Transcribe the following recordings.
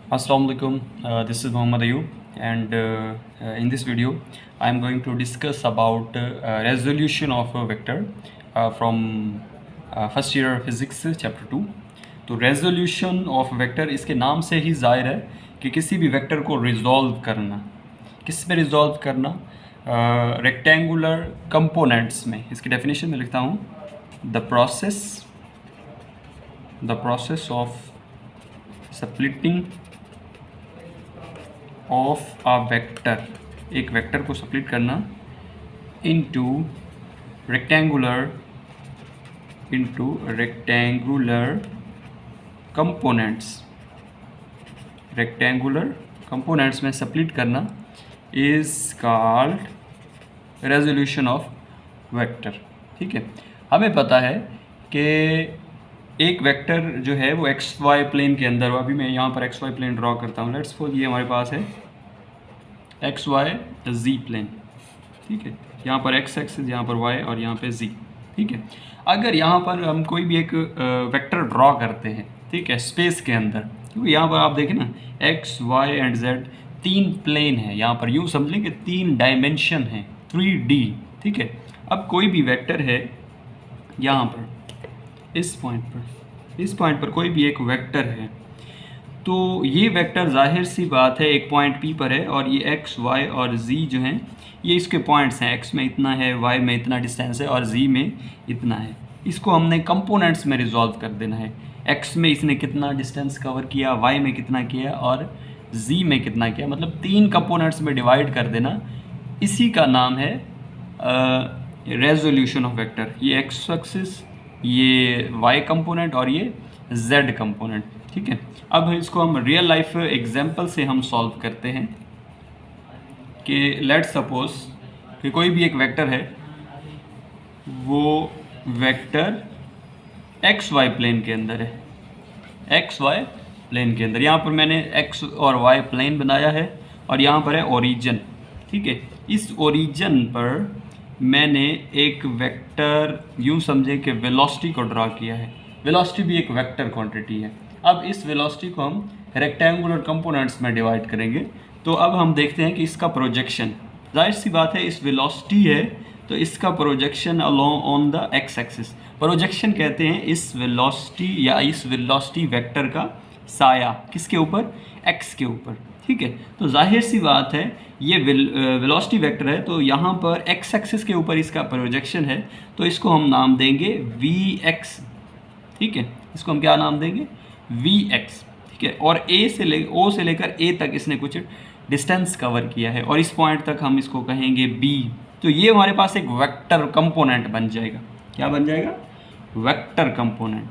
Assalamu alaikum. This is Muhammad Ayub, and in this video, I am going to discuss about resolution of a vector from first year physics chapter 2. तो resolution of vector इसके नाम से ही जाहिर है कि किसी भी vector को रिजॉल्व करना, किस में रिजॉल्व करना, रेक्टेंगुलर कंपोनेंट्स में। इसकी डेफिनेशन में लिखता हूँ, the process of splitting of a vector, एक वेक्टर को स्प्लिट करना इनटू रेक्टेंगुलर कंपोनेंट्स में स्प्लिट करना is called resolution of vector. ठीक है, हमें पता है कि एक वेक्टर जो है वो एक्स वाई प्लेन के अंदर, अभी मैं यहाँ पर एक्स वाई प्लेन ड्रॉ करता हूँ। लेट्स सपोज ये हमारे पास है एक्स वाई जी प्लेन। ठीक है, यहाँ पर एक्स एक्सिस, यहाँ पर वाई और यहाँ पे जी। ठीक है, अगर यहाँ पर हम कोई भी एक वेक्टर ड्रॉ करते हैं, ठीक है, स्पेस के अंदर, क्योंकि यहाँ पर आप देखें ना एक्स वाई एंड जेड तीन प्लेन है, यहाँ पर यूँ समझ लें कि 3 डायमेंशन है, 3D। ठीक है, अब कोई भी वेक्टर है यहाँ पर इस पॉइंट पर कोई भी एक वेक्टर है, तो ये वेक्टर जाहिर सी बात है एक पॉइंट P पर है, और ये x, y और z जो हैं ये इसके पॉइंट्स हैं। x में इतना है, y में इतना डिस्टेंस है और z में इतना है। इसको हमने कंपोनेंट्स में रिजॉल्व कर देना है। x में इसने कितना डिस्टेंस कवर किया, y में कितना किया और z में कितना किया, मतलब 3 कंपोनेंट्स में डिवाइड कर देना। इसी का नाम है रेजोल्यूशन ऑफ वेक्टर। ये x एक्सिस, ये y कंपोनेंट और ये z कंपोनेंट। ठीक है, अब इसको हम रियल लाइफ एग्जांपल से हम सॉल्व करते हैं कि लेट्स सपोज कि कोई भी एक वेक्टर है, वो वेक्टर एक्स वाई प्लेन के अंदर है, एक्स वाई प्लेन के अंदर। यहाँ पर मैंने एक्स और वाई प्लेन बनाया है और यहाँ पर है ओरिजिन। ठीक है, इस ओरिजिन पर मैंने एक वेक्टर यूँ समझे कि वेलोसिटी को ड्रा किया है। वेलोसिटी भी एक वेक्टर क्वांटिटी है। अब इस वेलोसिटी को हम रेक्टेंगुलर कंपोनेंट्स में डिवाइड करेंगे। तो अब हम देखते हैं कि इसका प्रोजेक्शन, जाहिर सी बात है इस वेलोसिटी है तो इसका projection along on the x axis. Projection कहते हैं इस वेलोसिटी या इस वेलोसिटी वेक्टर का साया किसके ऊपर, एक्स के ऊपर। ठीक है, तो जाहिर सी बात है ये वेलोसिटी वेक्टर है, तो यहाँ पर एक्स एक्सिस के ऊपर इसका प्रोजेक्शन है, तो इसको हम नाम देंगे Vx। ठीक है, इसको हम क्या नाम देंगे, Vx। ठीक है, और O से लेकर A तक इसने कुछ डिस्टेंस कवर किया है और इस पॉइंट तक हम इसको कहेंगे B। तो ये हमारे पास एक वेक्टर कंपोनेंट बन जाएगा। क्या बन जाएगा, वेक्टर कंपोनेंट।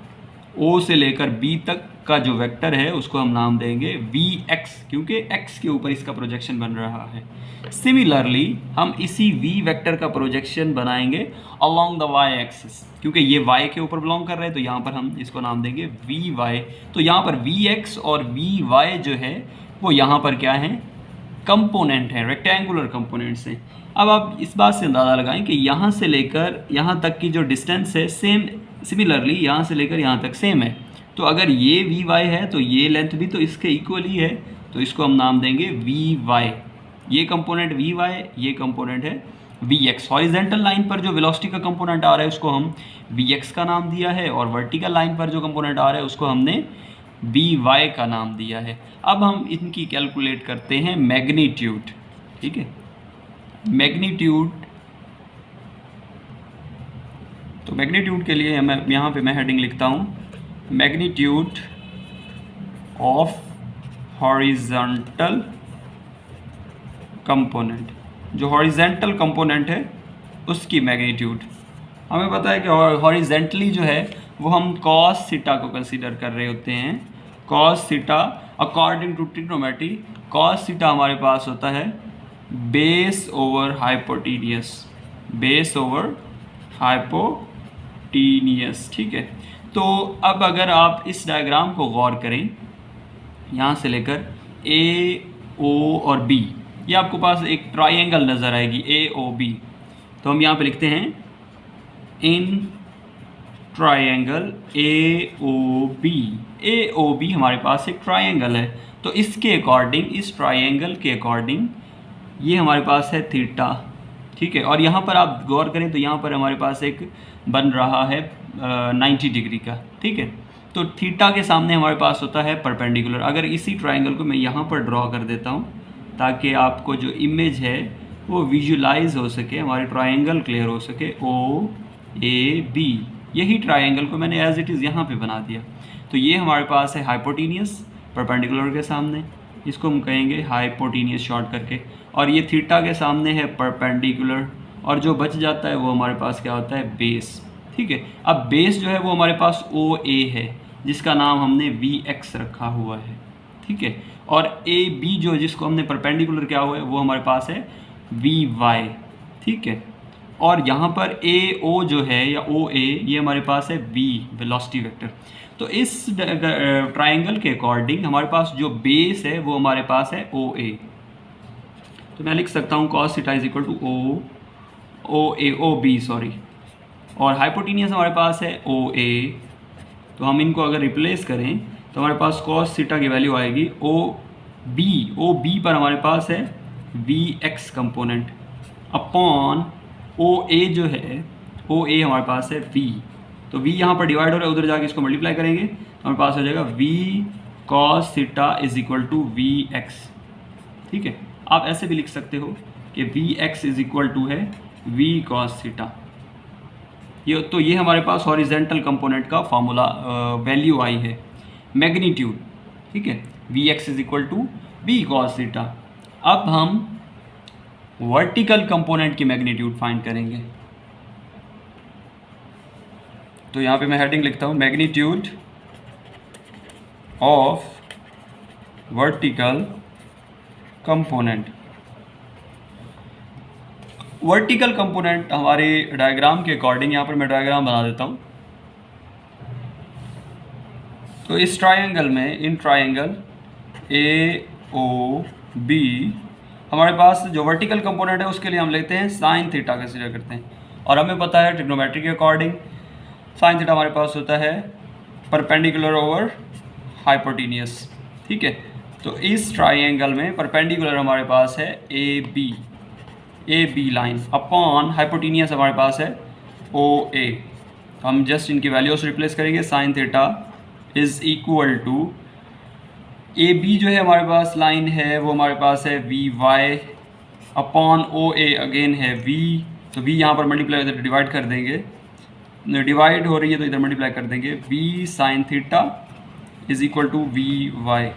O से लेकर B तक का जो वेक्टर है उसको हम नाम देंगे Vx, क्योंकि x के ऊपर इसका प्रोजेक्शन बन रहा है। सिमिलरली हम इसी V वेक्टर का प्रोजेक्शन बनाएंगे अलोंग द y एक्सिस, क्योंकि ये y के ऊपर बिलोंग कर रहे हैं, तो यहाँ पर हम इसको नाम देंगे Vy। तो यहाँ पर Vx और Vy जो है वो यहाँ पर क्या है, कंपोनेंट है, रेक्टेंगुलर कंपोनेंट्स हैं। अब आप इस बात से अंदाज़ा लगाएं कि यहाँ से लेकर यहाँ तक की जो डिस्टेंस है सेम, सिमिलरली यहाँ से लेकर यहाँ तक सेम है। तो अगर ये Vy है तो ये लेंथ भी तो इसके इक्वल ही है, तो इसको हम नाम देंगे Vy। ये कंपोनेंट Vy, ये कंपोनेंट है Vx। हॉरिजेंटल लाइन पर जो वेलोसिटी का कंपोनेंट आ रहा है उसको हम Vx का नाम दिया है, और वर्टिकल लाइन पर जो कंपोनेंट आ रहा है उसको हमने Vy का नाम दिया है। अब हम इनकी कैलकुलेट करते हैं मैग्नीट्यूड। ठीक है, मैग्नीट्यूड, तो मैग्नीट्यूड के लिए मैं यहाँ पे मैं हेडिंग लिखता हूँ, मैग्नीट्यूड ऑफ हॉरिजॉन्टल कंपोनेंट। जो हॉरिजेंटल कंपोनेंट है उसकी मैग्नीट्यूड। हमें पता है कि हॉरिजेंटली जो है वो हम कॉस थीटा को कंसीडर कर रहे होते हैं। Cos theta according to trigonometry, cos theta हमारे पास होता है base over hypotenuse, base over hypotenuse. ठीक है, तो अब अगर आप इस डायग्राम को गौर करें, यहाँ से लेकर A, O और B, ये आपको पास एक ट्राइंगल नज़र आएगी AOB। तो हम यहाँ पे लिखते हैं in triangle A O B हमारे पास एक ट्रायंगल है, तो इसके अकॉर्डिंग, इस ट्रायंगल के अकॉर्डिंग ये हमारे पास है थीटा, ठीक है। और यहाँ पर आप गौर करें तो यहाँ पर हमारे पास एक बन रहा है 90 डिग्री का, ठीक है। तो थीटा के सामने हमारे पास होता है परपेंडिकुलर। अगर इसी ट्रायंगल को मैं यहाँ पर ड्रॉ कर देता हूँ ताकि आपको जो इमेज है वो विजुलाइज हो सके, हमारे ट्रायंगल क्लियर हो सके, ओ ए बी, यही ट्रायंगल को मैंने एज इट इज़ यहाँ पे बना दिया। तो ये हमारे पास है हाइपोटेनियस परपेंडिकुलर के सामने, इसको हम कहेंगे हाइपोटेनियस शॉर्ट करके, और ये थीटा के सामने है परपेंडिकुलर, और जो बच जाता है वो हमारे पास क्या होता है, बेस, ठीक है। अब बेस जो है वो हमारे पास ओ ए है, जिसका नाम हमने वी एक्स रखा हुआ है, ठीक है। और ए बी जो जिसको हमने परपेंडिकुलर क्या हुआ है वो हमारे पास है वी वाई, ठीक है। और यहाँ पर ए ओ जो है या ओ ए, ये हमारे पास है वी वेलोसिटी वेक्टर। तो इस ट्रायंगल के अकॉर्डिंग हमारे पास जो बेस है वो हमारे पास है ओ ए। तो मैं लिख सकता हूँ cos theta is equal to O B sorry, और हाइपोटेनियस हमारे पास है ओ ए। तो हम इनको अगर रिप्लेस करें तो हमारे पास cos थीटा की वैल्यू आएगी ओ बी पर हमारे पास है V X component upon O A जो है, ओ ए हमारे पास है वी, तो वी यहाँ पर डिवाइड हो रहा है, उधर जाके इसको मल्टीप्लाई करेंगे तो हमारे पास हो जाएगा V cos theta is equal to V X, ठीक है। आप ऐसे भी लिख सकते हो कि V X is equal to है वी cos थीटा। ये हमारे पास हॉरिजेंटल कंपोनेंट का फॉर्मूला वैल्यू आई है, मैग्नीट्यूड, ठीक है। V X is equal to V cos theta. अब हम वर्टिकल कंपोनेंट की मैग्नीट्यूड फाइंड करेंगे। तो यहाँ पे मैं हेडिंग लिखता हूँ magnitude of vertical component. Vertical component हमारे डायग्राम के अकॉर्डिंग, यहाँ पर मैं डायग्राम बना देता हूँ। तो इस ट्रायंगल में, in triangle A O B, हमारे पास जो वर्टिकल कंपोनेंट है उसके लिए हम लेते हैं साइन थीटा कंसीडर करते हैं, और हमें पता है ट्रिग्नोमेट्री के अकॉर्डिंग साइन थीटा हमारे पास होता है परपेंडिकुलर ओवर हाइपोटेनियस, ठीक है। तो इस ट्रायंगल में परपेंडिकुलर हमारे पास है A B line upon hypotenuse हमारे पास है ओ ए। हम जस्ट इनकी वैल्यूज रिप्लेस करेंगे, sine theta is equal to A B जो है हमारे पास लाइन है वो हमारे पास है V Y upon O A again है वी, तो वी यहाँ पर मल्टीप्लाई इधर डिवाइड कर देंगे, डिवाइड हो रही है तो इधर मल्टीप्लाई कर देंगे, V sine theta is equal to V Y.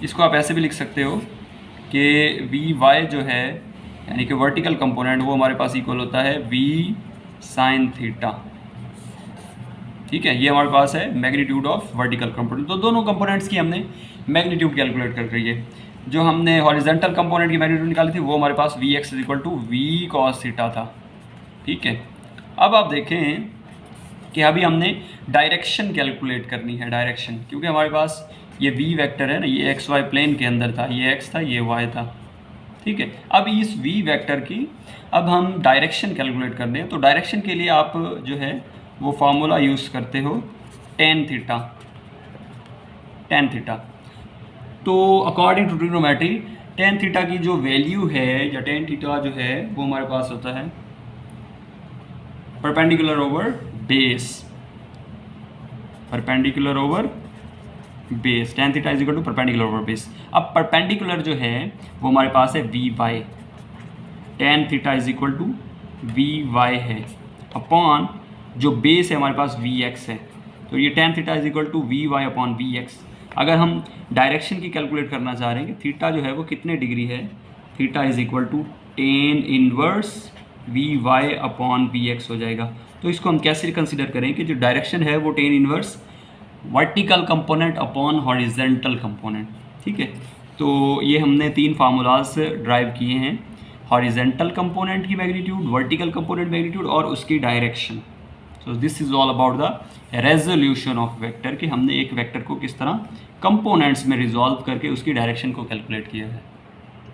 इसको आप ऐसे भी लिख सकते हो कि वी वाई जो है यानी कि वर्टिकल कंपोनेंट वो हमारे पास इक्वल होता है वी साइन थीटा, ठीक है। ये हमारे पास है मैग्नीट्यूड ऑफ वर्टिकल कंपोनेंट। तो दोनों कंपोनेंट्स की हमने मैग्नीट्यूड कैलकुलेट कर रही है। जो हमने हॉरिजेंटल कंपोनेंट की मैग्नीट्यूड निकाली थी वो हमारे पास V X is equal to V cos theta था, ठीक है। अब आप देखें कि अभी हमने डायरेक्शन कैलकुलेट करनी है, डायरेक्शन, क्योंकि हमारे पास ये वी वेक्टर है ना, ये एक्स वाई प्लेन के अंदर था, ये एक्स था, ये वाई था, ठीक है। अब इस वी वेक्टर की अब हम डायरेक्शन कैलकुलेट करने हैं। तो डायरेक्शन के लिए आप जो है वो फार्मूला यूज़ करते हो टेन थीटा। तो according to trigonometry tan theta की जो वैल्यू है या टेन थीटा जो है वो हमारे पास होता है perpendicular over base, tan theta is equal to perpendicular over base. अब परपेंडिकुलर जो है वो हमारे पास है V Y, tan theta is equal to V Y है अपॉन जो बेस है हमारे पास वी एक्स है, तो ये tan theta is equal to V Y upon V X. अगर हम डायरेक्शन की कैलकुलेट करना चाह रहे हैं कि थीटा जो है वो कितने डिग्री है, theta is equal to tan inverse V Y upon V X हो जाएगा। तो इसको हम कैसे कंसिडर करें कि जो डायरेक्शन है वो tan inverse vertical component upon horizontal component, ठीक है। तो ये हमने तीन फार्मूलाज ड्राइव किए हैं, हॉरिजेंटल कंपोनेंट की मैग्नीट्यूड, वर्टिकल कंपोनेंट मैग्नीट्यूड और उसकी direction. So this is all about the resolution of vector, कि हमने एक वेक्टर को किस तरह कंपोनेंट्स में रिजॉल्व करके उसकी डायरेक्शन को कैलकुलेट किया है।